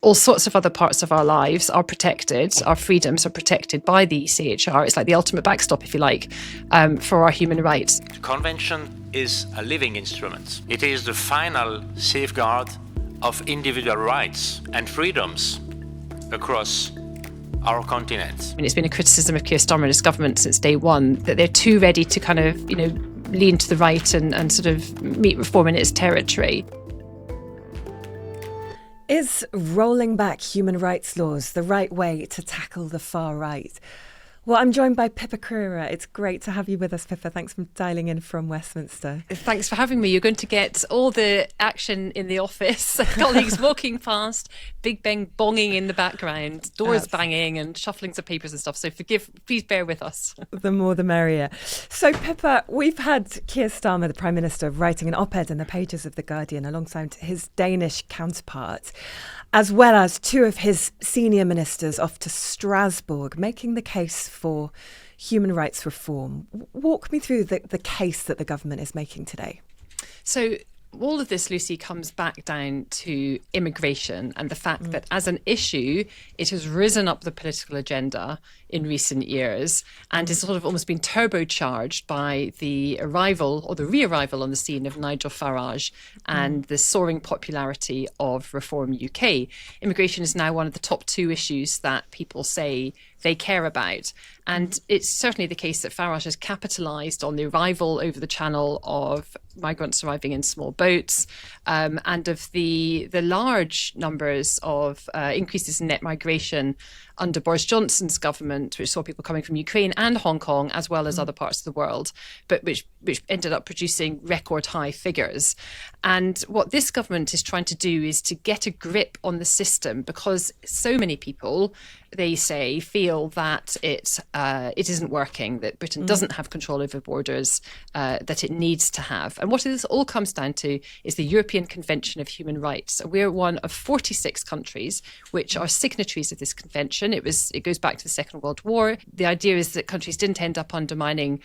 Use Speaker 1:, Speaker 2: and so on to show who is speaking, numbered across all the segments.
Speaker 1: All sorts of other parts of our lives are protected. Our freedoms are protected by the ECHR. It's like the ultimate backstop, if you like, for our human rights.
Speaker 2: The Convention is a living instrument. It is the final safeguard of individual rights and freedoms across our continent.
Speaker 1: I mean, it's been a criticism of Keir Starmer and his government since day one that they're too ready to kind of, lean to the right and sort of meet reform in its territory.
Speaker 3: Is rolling back human rights laws the right way to tackle the far right? Well, I'm joined by Pippa Crerar. It's great to have you with us, Pippa. Thanks for dialing in from Westminster.
Speaker 1: Thanks for having me. You're going to get all the action in the office, colleagues walking past, Big Ben bonging in the background, doors banging and shufflings of papers and stuff. So please bear with us.
Speaker 3: The more the merrier. So, Pippa, we've had Keir Starmer, the Prime Minister, writing an op-ed in the pages of The Guardian alongside his Danish counterpart, as well as two of his senior ministers off to Strasbourg, making the case for human rights reform. Walk me through the case that the government is making today.
Speaker 1: So all of this, Lucy, comes back down to immigration and the fact that as an issue, it has risen up the political agenda in recent years and is sort of almost been turbocharged by the arrival or the re-arrival on the scene of Nigel Farage and the soaring popularity of Reform UK. Immigration is now one of the top two issues that people say they care about. And it's certainly the case that Farage has capitalised on the arrival over the channel of migrants arriving in small boats and of the large numbers of increases in net migration under Boris Johnson's government, which saw people coming from Ukraine and Hong Kong, as well as other parts of the world, but which ended up producing record high figures. And what this government is trying to do is to get a grip on the system, because so many people, they say, feel that it isn't working, that Britain doesn't have control over borders that it needs to have. And what this all comes down to is the European Convention of Human Rights. We're one of 46 countries which are signatories of this convention. It goes back to the Second World War. The idea is that countries didn't end up undermining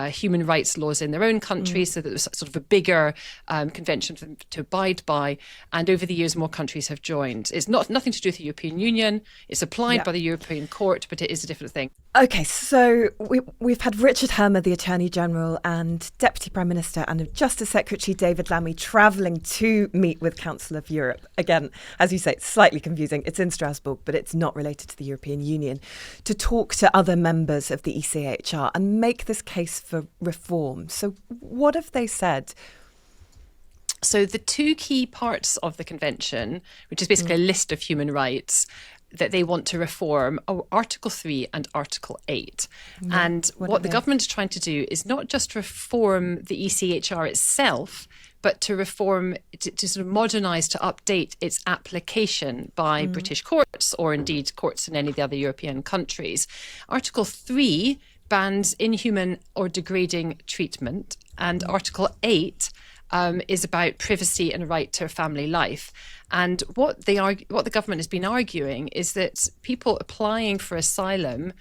Speaker 1: human rights laws in their own countries, so that it was sort of a bigger convention for them to abide by. And over the years, more countries have joined. It's nothing to do with the European Union. It's applied by the European Court, but it is a different thing.
Speaker 3: OK, so we've had Richard Hermer, the Attorney General, and Deputy Prime Minister and Justice Secretary David Lammy travelling to meet with Council of Europe. Again, as you say, it's slightly confusing. It's in Strasbourg, but it's not related to the European Union, to talk to other members of the ECHR and make this case for reform. So what have they said?
Speaker 1: So the two key parts of the convention, which is basically a list of human rights that they want to reform, are Article 3 and Article 8. And what the government is trying to do is not just reform the ECHR itself, but to reform, to sort of modernise, to update its application by British courts, or indeed courts in any of the other European countries. Article 3 bans inhuman or degrading treatment, and Article 8 is about privacy and a right to a family life. And what the government has been arguing is that people applying for asylum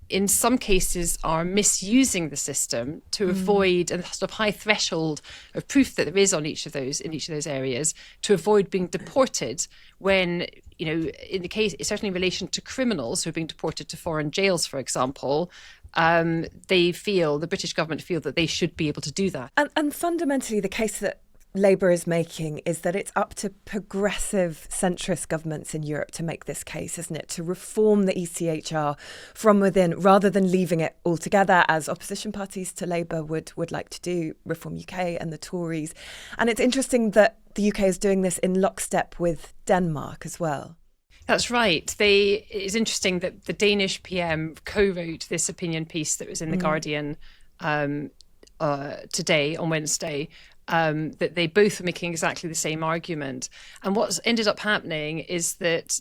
Speaker 1: in some cases are misusing the system to avoid a sort of high threshold of proof that there is in each of those areas, to avoid being deported when, in the case, certainly in relation to criminals who are being deported to foreign jails, for example, the British government feel that they should be able to do that.
Speaker 3: And fundamentally, the case that Labour is making is that it's up to progressive centrist governments in Europe to make this case, isn't it? To reform the ECHR from within, rather than leaving it altogether, as opposition parties to Labour would like to do, Reform UK and the Tories. And it's interesting that the UK is doing this in lockstep with Denmark as well.
Speaker 1: That's right. It's interesting that the Danish PM co-wrote this opinion piece that was in The Guardian today, on Wednesday, that they both were making exactly the same argument. And what's ended up happening is that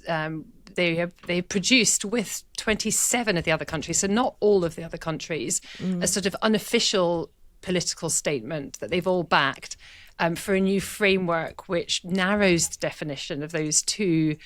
Speaker 1: they produced with 27 of the other countries, so not all of the other countries, a sort of unofficial political statement that they've all backed for a new framework which narrows the definition of those two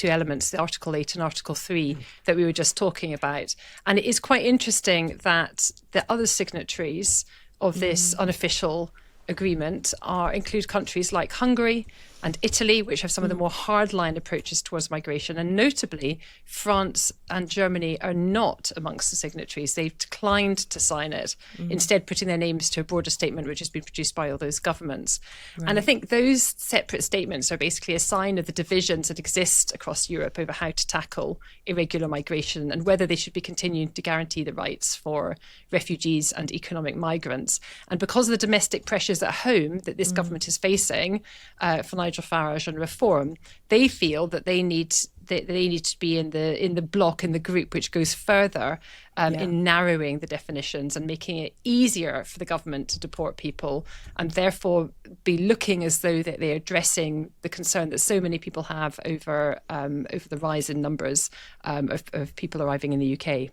Speaker 1: elements, the Article 8 and Article 3 that we were just talking about. And it is quite interesting that the other signatories of this unofficial agreement include countries like Hungary and Italy, which have some of the more hardline approaches towards migration. And notably, France and Germany are not amongst the signatories. They've declined to sign it, instead putting their names to a broader statement which has been produced by all those governments. Right. And I think those separate statements are basically a sign of the divisions that exist across Europe over how to tackle irregular migration and whether they should be continuing to guarantee the rights for refugees and economic migrants. And because of the domestic pressures at home that this government is facing for Nigel Farage on reform, they feel that they need to be in the group which goes further in narrowing the definitions and making it easier for the government to deport people, and therefore be looking as though that they're addressing the concern that so many people have over the rise in numbers of people arriving in the UK.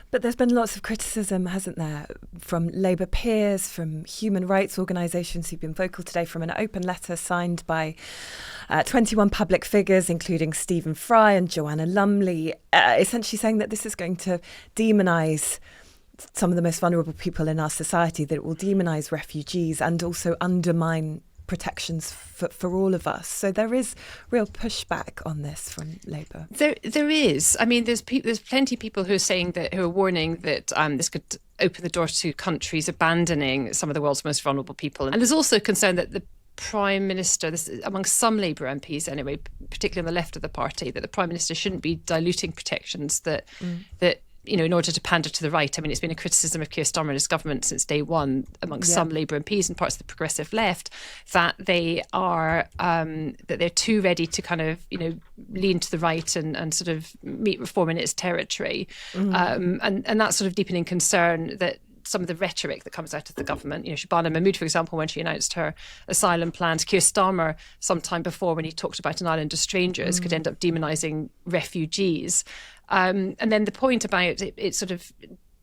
Speaker 3: But there's been lots of criticism, hasn't there, from Labour peers, from human rights organisations who've been vocal today, from an open letter signed by 21 public figures, including Stephen Fry and Joanna Lumley, essentially saying that this is going to demonise some of the most vulnerable people in our society, that it will demonise refugees and also undermine protections for all of us. So there is real pushback on this from Labour.
Speaker 1: There is. I mean, there's plenty of people who are warning that this could open the door to countries abandoning some of the world's most vulnerable people. And there's also concern that the Prime Minister, this amongst some Labour MPs anyway, particularly on the left of the party, that the Prime Minister shouldn't be diluting protections that in order to pander to the right. I mean, it's been a criticism of Keir Starmer and his government since day one amongst some Labour MPs and parts of the progressive left that they're too ready to kind of, lean to the right and sort of meet reform in its territory. And that sort of deepening concern that some of the rhetoric that comes out of the government. Shabana Mahmood, for example, when she announced her asylum plans, Keir Starmer, sometime before when he talked about an island of strangers, could end up demonising refugees. And then the point about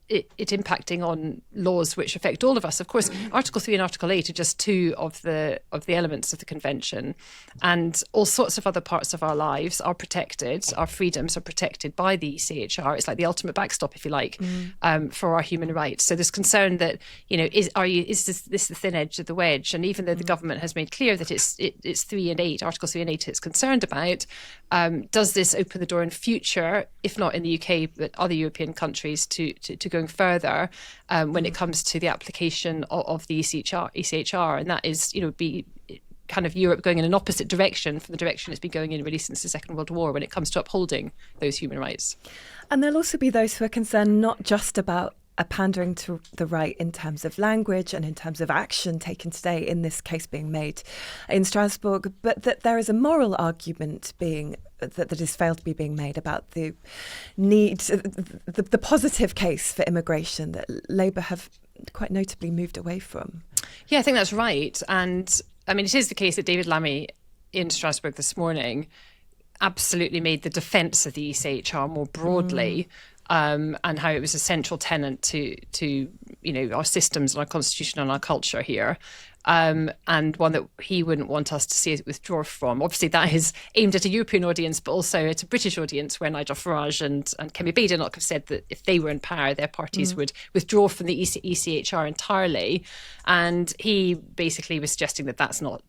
Speaker 1: it impacting on laws which affect all of us. Of course, Article 3 and Article 8 are just two of the elements of the Convention, and all sorts of other parts of our lives are protected. Our freedoms are protected by the ECHR. It's like the ultimate backstop, if you like, for our human rights. So there's concern that is this the thin edge of the wedge? And even though the government has made clear that it's 3 and 8, Articles 3 and 8, it's concerned about, does this open the door in future, if not in the UK, but other European countries, to going further when it comes to the application of the ECHR, and that is, be kind of Europe going in an opposite direction from the direction it's been going in really since the Second World War when it comes to upholding those human rights.
Speaker 3: And there'll also be those who are concerned not just about a pandering to the right in terms of language and in terms of action taken today in this case being made in Strasbourg, but that there is a moral argument that has failed to be being made about the need, the positive case for immigration that Labour have quite notably moved away from.
Speaker 1: Yeah, I think that's right. And I mean, it is the case that David Lammy in Strasbourg this morning absolutely made the defence of the ECHR more broadly and how it was a central tenet to our systems and our constitution and our culture here. And one that he wouldn't want us to see it withdraw from. Obviously, that is aimed at a European audience, but also at a British audience, where Nigel Farage and Kemi Badenoch have said that if they were in power, their parties would withdraw from the ECHR entirely. And he basically was suggesting that that's not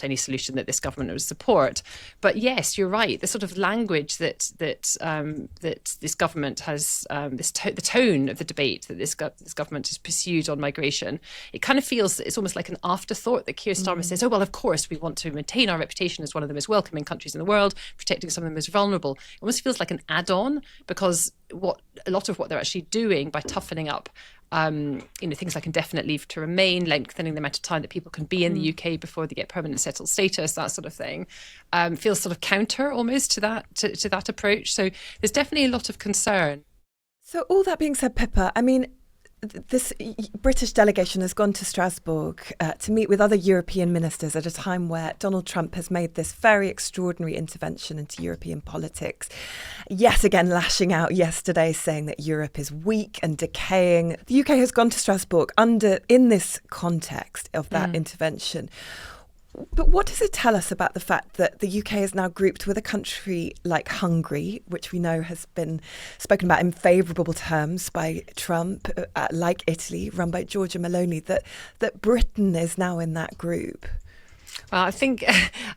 Speaker 1: any solution that this government would support. But yes, you're right. The sort of language that this government has, the tone of the debate that this government has pursued on migration, it kind of feels that it's almost like an afterthought that Keir Starmer says, oh, well, of course, we want to maintain our reputation as one of the most welcoming countries in the world, protecting some of the most vulnerable. It almost feels like an add-on, because a lot of what they're actually doing by toughening up things like indefinite leave to remain, lengthening the amount of time that people can be in the UK before they get permanent settled status, that sort of thing, feels sort of counter almost to that approach. So there's definitely a lot of concern.
Speaker 3: So all that being said, Pippa, I mean, this British delegation has gone to Strasbourg to meet with other European ministers at a time where Donald Trump has made this very extraordinary intervention into European politics. Yet again, lashing out yesterday, saying that Europe is weak and decaying. The UK has gone to Strasbourg in this context of that intervention. But what does it tell us about the fact that the UK is now grouped with a country like Hungary, which we know has been spoken about in favourable terms by Trump, like Italy, run by Giorgia Meloni, that Britain is now in that group?
Speaker 1: Well, I think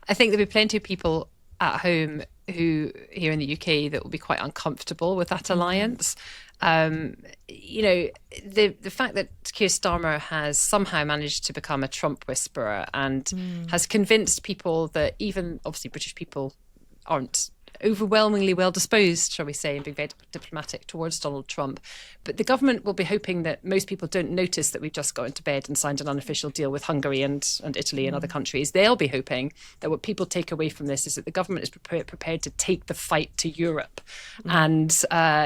Speaker 1: there'll be plenty of people at home who here in the UK that will be quite uncomfortable with that alliance. The fact that Keir Starmer has somehow managed to become a Trump whisperer and has convinced people that even obviously British people aren't overwhelmingly well disposed, shall we say, and being very diplomatic towards Donald Trump. But the government will be hoping that most people don't notice that we've just got into bed and signed an unofficial deal with Hungary and Italy and other countries. They'll be hoping that what people take away from this is that the government is prepared to take the fight to Europe. And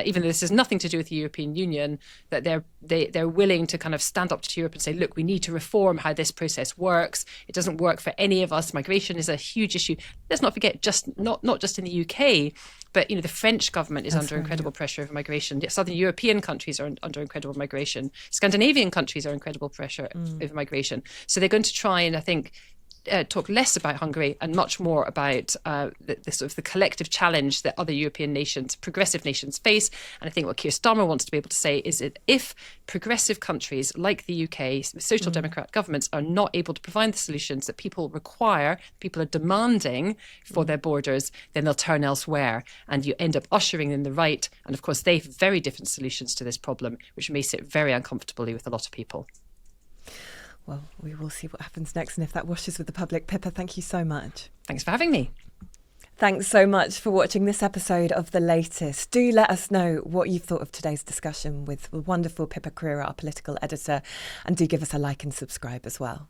Speaker 1: even though this has nothing to do with the European Union, that they're willing to kind of stand up to Europe and say, look, we need to reform how this process works. It doesn't work for any of us. Migration is a huge issue. Let's not forget, not just in the UK, but the French government is under incredible pressure over migration. Southern European countries are under incredible migration. Scandinavian countries are incredible pressure over migration. So they're going to try and, I think, talk less about Hungary and much more about the sort of the collective challenge that other European nations, progressive nations, face. And I think what Keir Starmer wants to be able to say is that if progressive countries like the UK, social democrat governments, are not able to provide the solutions that people require, people are demanding for their borders, then they'll turn elsewhere. And you end up ushering in the right. And of course, they have very different solutions to this problem, which may sit very uncomfortably with a lot of people.
Speaker 3: Well, we will see what happens next and if that washes with the public. Pippa, thank you so much.
Speaker 1: Thanks for having me.
Speaker 3: Thanks so much for watching this episode of The Latest. Do let us know what you thought of today's discussion with the wonderful Pippa Crerar, our political editor, and do give us a like and subscribe as well.